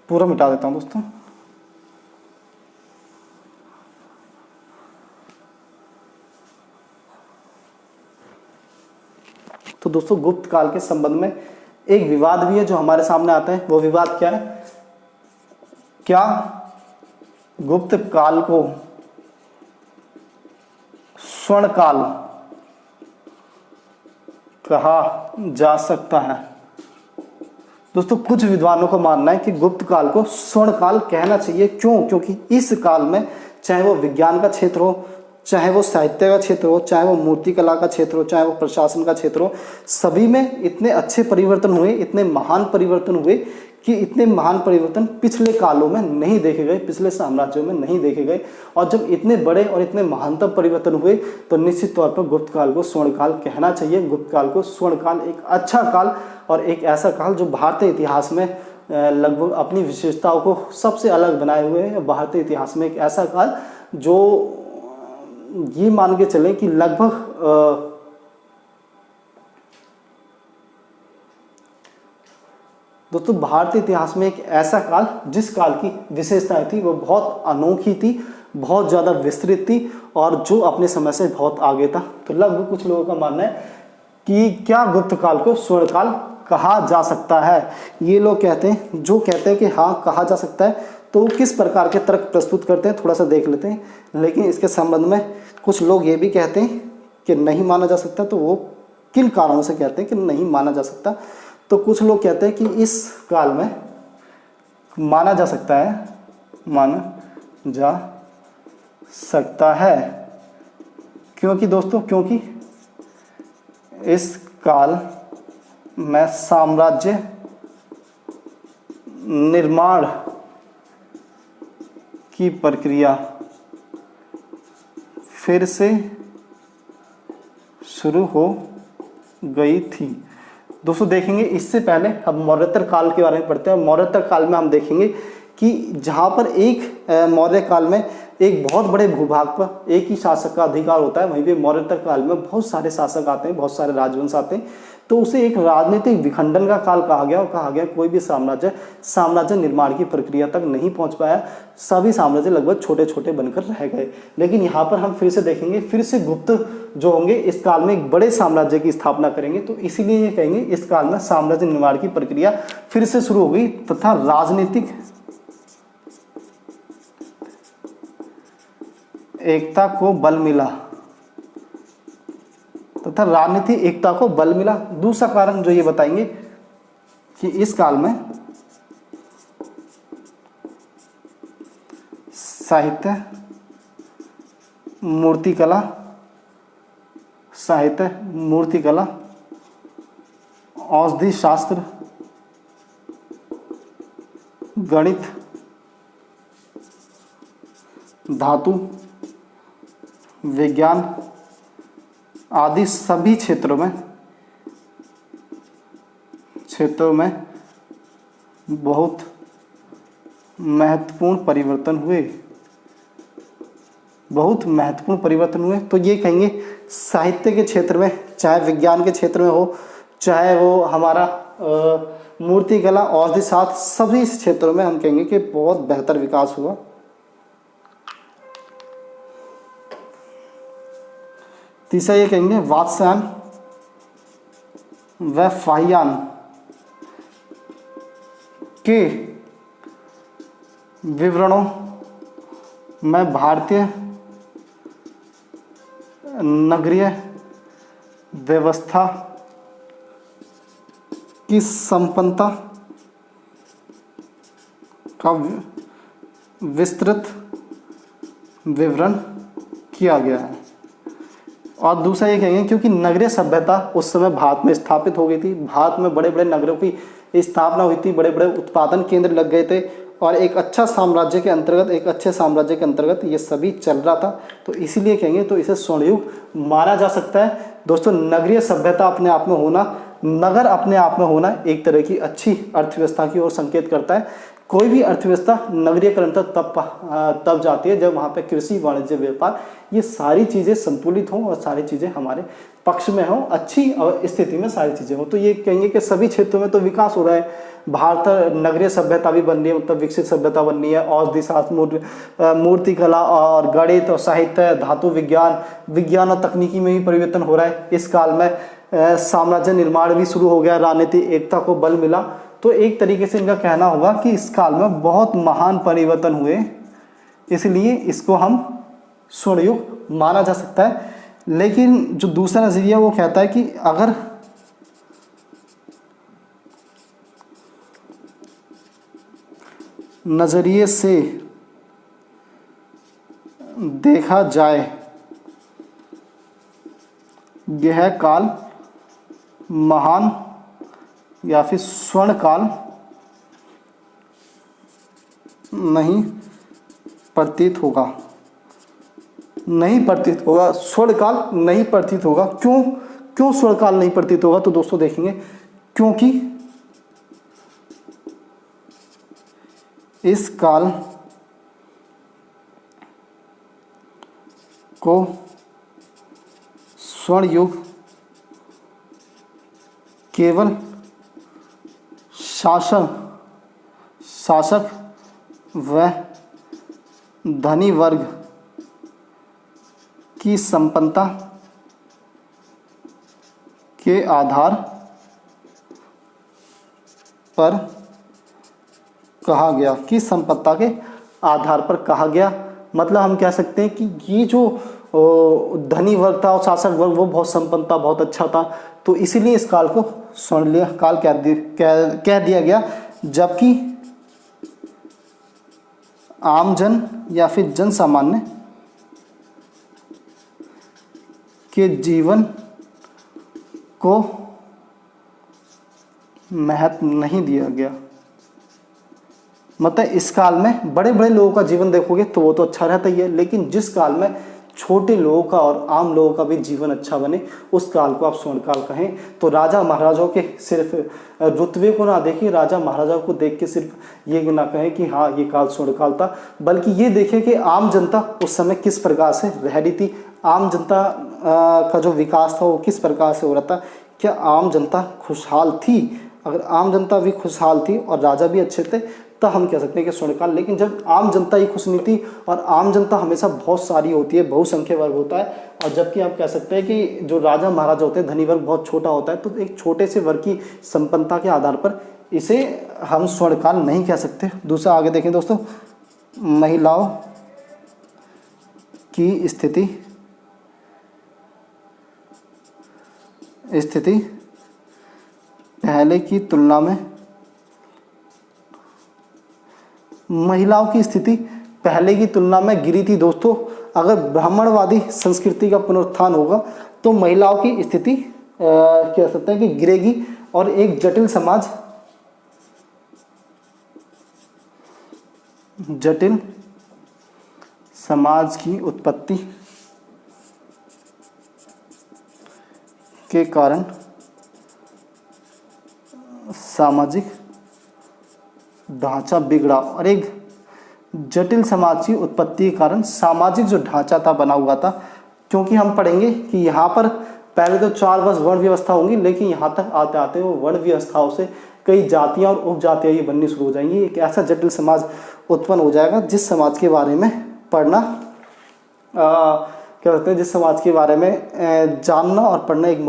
पूरा मिटा देता हूं दोस्तों। तो दोस्तों गुप्त काल के संबंध में एक विवाद भी है जो हमारे सामने आता है। वो विवाद क्या है, क्या गुप्त काल को स्वर्ण काल कहा जा सकता है। दोस्तों कुछ विद्वानों का मानना है कि गुप्त काल को स्वर्ण काल कहना चाहिए। क्यों? क्योंकि इस काल में चाहे वो विज्ञान का क्षेत्र हो, चाहे वो साहित्य का क्षेत्र हो, चाहे वो मूर्ति कला का क्षेत्र हो, चाहे वो प्रशासन का क्षेत्र हो, सभी में इतने अच्छे परिवर्तन हुए, इतने महान परिवर्तन हुए कि इतने महान परिवर्तन पिछले कालों में नहीं देखे गए, पिछले साम्राज्यों में नहीं देखे गए। और जब इतने बड़े और इतने महानतम परिवर्तन हुए तो निश्चित तौर पर गुप्त काल को स्वर्ण काल कहना चाहिए। गुप्त काल को स्वर्ण काल एक अच्छा काल और एक ऐसा काल जो भारतीय इतिहास में लगभग अपनी विशेषताओं को सबसे अलग बनाए हुए है। भारतीय इतिहास में एक ऐसा काल जो ये मान के चले कि लगभग दोस्तों भारतीय इतिहास में एक ऐसा काल जिस काल की विशेषताएं थी वो बहुत अनोखी थी, बहुत ज़्यादा विस्तृत थी और जो अपने समय से बहुत आगे था। तो लगभग कुछ लोगों का मानना है कि क्या गुप्त काल को स्वर्ण काल कहा जा सकता है। ये लोग कहते हैं, जो कहते हैं कि हाँ कहा जा सकता है, तो वो किस प्रकार के तर्क प्रस्तुत करते हैं थोड़ा सा देख लेते हैं। लेकिन इसके संबंध में कुछ लोग ये भी कहते हैं कि नहीं माना जा सकता। तो वो किन कारणों से कहते हैं कि नहीं माना जा सकता? तो कुछ लोग कहते हैं कि इस काल में माना जा सकता है, माना जा सकता है। क्योंकि दोस्तों, क्योंकि इस काल में साम्राज्य निर्माण की प्रक्रिया फिर से शुरू हो गई थी। दोस्तों देखेंगे, इससे पहले हम मौर्योत्तर काल के बारे में पढ़ते हैं। मौर्योत्तर काल में हम देखेंगे कि जहाँ पर एक मौर्य काल में एक बहुत बड़े भूभाग पर एक ही शासक का अधिकार होता है, वहीं पे मौर्योत्तर काल में बहुत सारे शासक आते हैं, बहुत सारे राजवंश आते हैं। तो उसे एक राजनीतिक विखंडन का काल कहा गया और कहा गया कोई भी साम्राज्य निर्माण की प्रक्रिया तक नहीं पहुंच पाया, सभी साम्राज्य लगभग छोटे छोटे बनकर रह गए। लेकिन यहाँ पर हम फिर से देखेंगे, फिर से गुप्त जो होंगे इस काल में एक बड़े साम्राज्य की स्थापना करेंगे, तो इसीलिए ये कहेंगे इस काल में साम्राज्य निर्माण की प्रक्रिया फिर से शुरू हो गई तथा राजनीतिक एकता को बल मिला, तथा राजनीतिक एकता को बल मिला। दूसरा कारण जो ये बताएंगे कि इस काल में साहित्य, मूर्तिकला, औषधि शास्त्र, गणित, धातु विज्ञान आदि सभी क्षेत्रों में बहुत महत्वपूर्ण परिवर्तन हुए। तो ये कहेंगे साहित्य के क्षेत्र में, चाहे विज्ञान के क्षेत्र में हो, चाहे वो हमारा मूर्तिकला, औषधि शास्त्र, सभी क्षेत्रों में हम कहेंगे कि बहुत बेहतर विकास हुआ। तीसरा ये कहेंगे वात्स्यायन व फाहियान के विवरणों में भारतीय नगरीय व्यवस्था की संपन्नता का विस्तृत विवरण किया गया है। और दूसरा ये कहेंगे क्योंकि नगरीय सभ्यता उस समय भारत में स्थापित हो गई थी, भारत में बड़े बड़े नगरों की स्थापना हुई थी, बड़े बड़े उत्पादन केंद्र लग गए थे और एक अच्छे साम्राज्य के अंतर्गत ये सभी चल रहा था, तो इसीलिए कहेंगे तो इसे स्वर्णयुग माना जा सकता है। दोस्तों, नगरीय सभ्यता अपने आप में होना, नगर अपने आप में होना एक तरह की अच्छी अर्थव्यवस्था की ओर संकेत करता है। कोई भी अर्थव्यवस्था नगरीयकरण तब जाती है जब वहाँ पे कृषि, वाणिज्य, व्यापार, ये सारी चीज़ें संतुलित हों और सारी चीज़ें हमारे पक्ष में हों, अच्छी स्थिति में सारी चीज़ें हों। तो ये कहेंगे कि सभी क्षेत्रों में तो विकास हो रहा है। भारत नगरीय सभ्यता भी बन रही है, मतलब विकसित सभ्यता बन रही है। औषधि शास्त्र, मूर्तिकला और गणित और साहित्य, धातु विज्ञान और तकनीकी में भी परिवर्तन हो रहा है। इस काल में साम्राज्य निर्माण भी शुरू हो गया, राजनीतिक एकता को बल मिला। तो एक तरीके से इनका कहना होगा कि इस काल में बहुत महान परिवर्तन हुए, इसलिए इसको हम स्वर्णयुग माना जा सकता है। लेकिन जो दूसरा नजरिया वो कहता है कि अगर नजरिए से देखा जाए यह काल महान या फिर स्वर्ण काल नहीं प्रतीत होगा, स्वर्ण काल नहीं प्रतीत होगा। क्यों स्वर्ण काल नहीं प्रतीत होगा? तो दोस्तों देखेंगे क्योंकि इस काल को स्वर्ण युग केवल शासक व धनी वर्ग की संपन्नता के आधार पर कहा गया, मतलब हम कह सकते हैं कि ये जो धनी वर्ग था और शासक वर्ग वो बहुत संपन्न था, बहुत अच्छा था, तो इसीलिए इस काल को स्वर्णिम काल कह दिया गया। जबकि आमजन या फिर जन सामान्य के जीवन को महत्व नहीं दिया गया। मतलब इस काल में बड़े बड़े लोगों का जीवन देखोगे तो वो तो अच्छा रहता ही है, लेकिन जिस काल में छोटे लोगों का और आम लोगों का भी जीवन अच्छा बने उस काल को आप स्वर्ण काल कहें। तो राजा महाराजाओं के सिर्फ रुतबे को ना देखिए, राजा महाराजाओं को देख के सिर्फ ये ना कहें कि हाँ ये काल स्वर्ण काल था, बल्कि ये देखें कि आम जनता उस समय किस प्रकार से रह रही थी, आम जनता का जो विकास था वो किस प्रकार से हो रहा था, क्या आम जनता खुशहाल थी? अगर आम जनता भी खुशहाल थी और राजा भी अच्छे थे तो हम कह सकते हैं कि स्वर्णकाल। लेकिन जब आम जनता ही खुश नहीं थी, और आम जनता हमेशा बहुत सारी होती है, बहुसंख्यक वर्ग होता है, और जबकि आप कह सकते हैं कि जो राजा महाराजा होते हैं धनी वर्ग बहुत छोटा होता है, तो एक छोटे से वर्ग की संपन्नता के आधार पर इसे हम स्वर्णकाल नहीं कह सकते। दूसरा आगे देखें दोस्तों, महिलाओं की स्थिति पहले की तुलना में, महिलाओं की स्थिति पहले की तुलना में गिरी थी दोस्तों। अगर ब्राह्मणवादी संस्कृति का पुनरुत्थान होगा तो महिलाओं की स्थिति कह सकते हैं कि गिरेगी, और एक जटिल समाज की उत्पत्ति के कारण सामाजिक ढांचा बिगड़ा, और एक जटिल समाज की उत्पत्ति के कारण सामाजिक जो ढांचा था बना हुआ था। क्योंकि हम पढ़ेंगे कि यहाँ पर पहले तो 4 वर्ष वर्ण व्यवस्था होंगी, लेकिन यहाँ तक आते आते वो वर्ण व्यवस्थाओं से कई जातियाँ और उपजातियाँ ही बननी शुरू हो जाएंगी। एक ऐसा जटिल समाज उत्पन्न हो जाएगा जिस समाज के बारे में पढ़ना क्या कहते हैं, जिस समाज के बारे में जानना और पढ़ना एक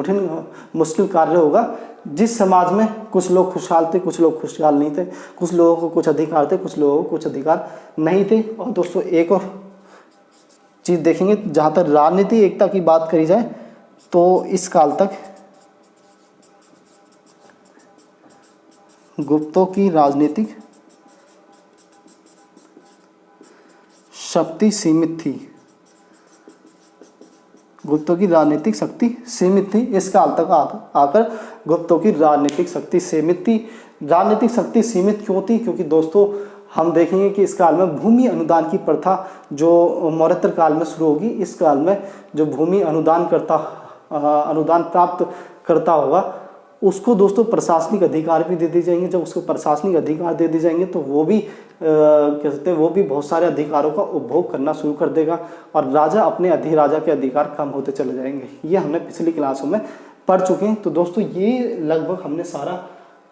मुश्किल कार्य होगा। जिस समाज में कुछ लोग खुशहाल थे, कुछ लोग खुशहाल नहीं थे, कुछ लोगों को कुछ अधिकार थे, कुछ लोगों को कुछ अधिकार नहीं थे। और दोस्तों एक और चीज़ देखेंगे, जहाँ तक राजनीति एकता की बात करी जाए तो इस काल तक गुप्तों की राजनीतिक शक्ति सीमित थी। गुप्तों की राजनीतिक शक्ति सीमित थी। इस काल तक आकर गुप्तों की राजनीतिक शक्ति सीमित थी। राजनीतिक शक्ति सीमित क्यों थी? क्योंकि दोस्तों हम देखेंगे कि इस काल में भूमि अनुदान की प्रथा जो मौर्योत्तर काल में शुरू होगी, इस काल में जो भूमि अनुदान प्राप्त करता होगा उसको दोस्तों प्रशासनिक अधिकार भी दे दिए जाएंगे। जब उसको प्रशासनिक अधिकार दे दिए जाएंगे तो वो भी कह सकते हैं वो भी बहुत सारे अधिकारों का उपभोग करना शुरू कर देगा, और राजा अपने अधिराजा के अधिकार कम होते चले जाएंगे। ये हमने पिछली क्लासों में पढ़ चुके हैं। तो दोस्तों ये लगभग हमने सारा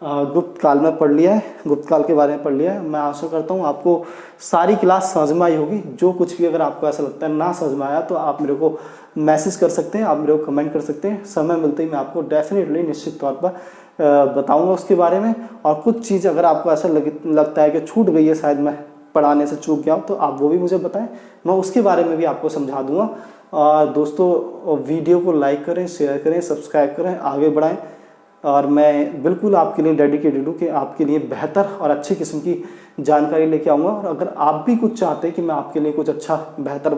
गुप्त काल में पढ़ लिया है, गुप्त काल के बारे में पढ़ लिया है। मैं आशा करता हूँ आपको सारी क्लास समझ में आई होगी। जो कुछ भी अगर आपको ऐसा लगता है ना समझ में आया तो आप मेरे को मैसेज कर सकते हैं, आप मेरे को कमेंट कर सकते हैं। समय मिलते ही मैं आपको डेफिनेटली निश्चित तौर पर बताऊंगा उसके बारे में। और कुछ चीज़ अगर आपको ऐसा लगता है कि छूट गई है, शायद मैं पढ़ाने से चूक गया हूँ, तो आप वो भी मुझे बताएं, मैं उसके बारे में भी आपको समझा दूंगा। और दोस्तों वीडियो को लाइक करें, शेयर करें, सब्सक्राइब करें, आगे बढ़ाएं। और मैं बिल्कुल आपके लिए डेडिकेटेड हूँ कि आपके लिए बेहतर और अच्छी किस्म की जानकारी लेके आऊँगा। और अगर आप भी कुछ चाहते हैं कि मैं आपके लिए कुछ अच्छा बेहतर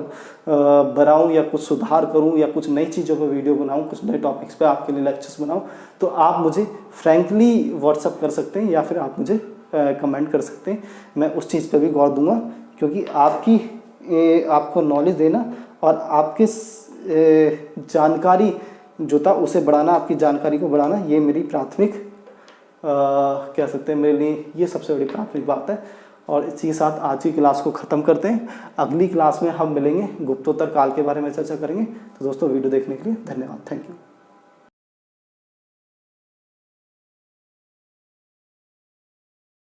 बनाऊँ या कुछ सुधार करूँ या कुछ नई चीज़ों पर वीडियो बनाऊँ, कुछ नए टॉपिक्स पे आपके लिए लेक्चर्स बनाऊँ, तो आप मुझे फ्रैंकली व्हाट्सअप कर सकते हैं या फिर आप मुझे कमेंट कर सकते हैं। मैं उस चीज़ पर भी गौर दूँगा, क्योंकि आपको नॉलेज देना और आपके जानकारी जो था उसे बढ़ाना, आपकी जानकारी को बढ़ाना, ये मेरी प्राथमिक कह सकते हैं मेरे लिए ये सबसे बड़ी प्राथमिक बात है। और इसी के साथ आज की क्लास को ख़त्म करते हैं। अगली क्लास में हम मिलेंगे, गुप्तोत्तर काल के बारे में चर्चा करेंगे। तो दोस्तों वीडियो देखने के लिए धन्यवाद, थैंक यू।